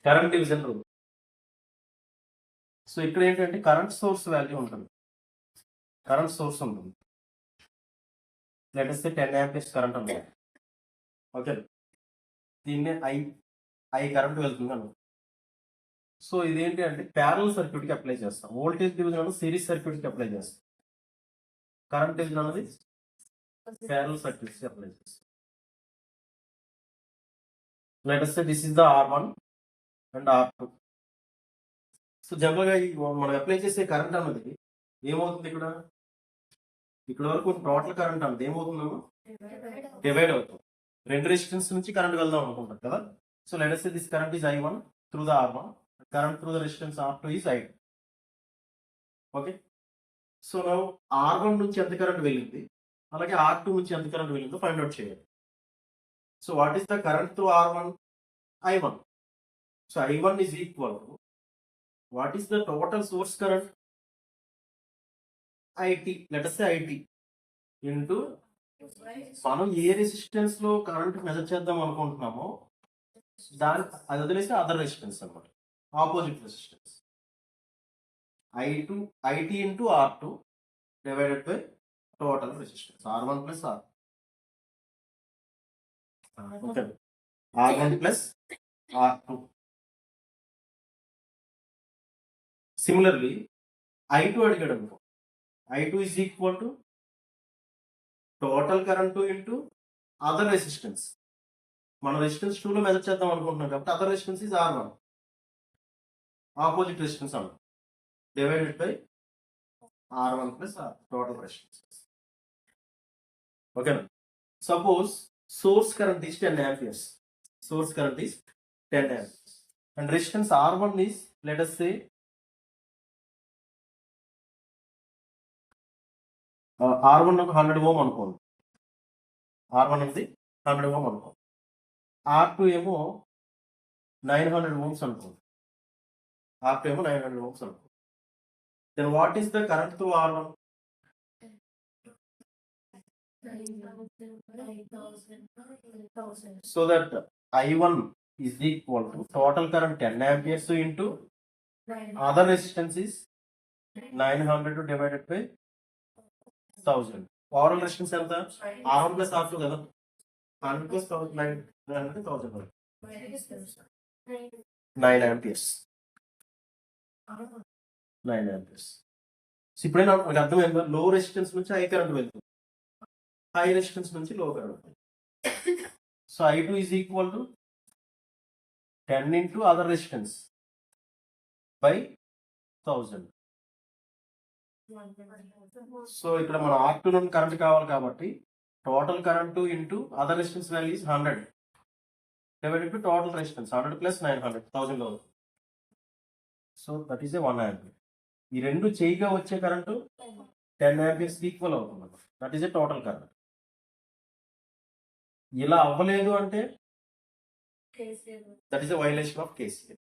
Current division rule. So ఇక్కడ ఏంటంటే current source value ఉంటుంది, కరెంట్ సోర్స్ ఉంటుంది. Let us say 10 amperes current ఉంది. ఓకే, దీన్నే ఐ కరెంట్ వెళ్తుంది అను. సో ఇదేంటి అంటే ప్యారల్ సర్క్యూట్కి అప్లై చేస్తాం. వోల్టేజ్ డివిజన్ అనేది సిరీస్ సర్క్యూట్కి అప్లై చేస్తాం. కరెంట్ డివిజన్ అనేది ప్యారల్ సర్క్యూట్కి అప్లై చేస్తాం. Let us say this is the R1 and R2. So జనరల్గా మనం అప్లై చేసే కరెంట్ అన్నది ఏమవుతుంది, ఇక్కడ వరకు టోటల్ కరెంట్ అన్నది ఏమవుతుందో డివైడ్ అవుతుంది. రెండు రెసిస్టెన్స్ నుంచి కరెంట్ వెళ్దాం అనుకుంటాం కదా. So let us say this current is I1 through the R1, current through the resistance R2 is I2. Okay, so నా R1 నుంచి ఎంత కరెంట్ వెళ్ళింది, అలాగే R2 నుంచి ఎంత కరెంట్ వెళ్ళిందో ఫైండ్ అవుట్ చేయాలి. So what is the current through R1? I1. So I1 is equal to what is the total source current? IT. Let us say IT into మనం ఏ resistance లో current measure చేద్దాం అనుకుంటున్నామో దాని అది వదిలేసి other resistance అనమాట, opposite resistance. IT into R2 divided by total resistance R1 plus R. Okay, R1 plus R2. Similarly, I2 అడిగాడు అనుకో, I2 is equal to total current into other resistance. మనం resistance 2 లో మెజర్ చేద్దాం అనుకుంటున్నాం కాబట్టి other resistance is R1, opposite resistance అన్న, divided by R1 plus R, total resistance. ఓకేనా. Suppose source current is 10 amperes. Source current is 10 amperes and resistance R1 is, let us say, R1 ఒక 100 ohm అనుకోండి. R1 అనేది 100 ohm అనుకోండి. R2 ఏమో 900 ohms అనుకోండి. R2 ఏమో 900 ohms అనుకోండి. Then what is the current through R1? So that I1 is equal to total current 10 amperes into other resistance is 900 divided by 1000. Overall resistance ఎంత? R1 plus R2 కదా, 100 plus 900 9 amperes. 9 amperes. So ఇప్పుడే నాకు అర్థమైందా, లో resistance నుంచి high current వెళ్తుంది, high resistance నుంచి లో current. So I2 is equal to 10 into other resistance by 1000. So ఇక్కడ మన R2 నుండి కరెంట్ కావాలి కాబట్టి total current into other resistance value is 100 divided by total resistance 100 plus 900, 1000 లో. So that is a 1 ampere. ఈ రెండు చేయగా వచ్చే కరెంటు 10 amperes ఈక్వల్ అవుతుంది. That is a total current. ఇలా అవ్వలేదు అంటే that is a violation of KCL.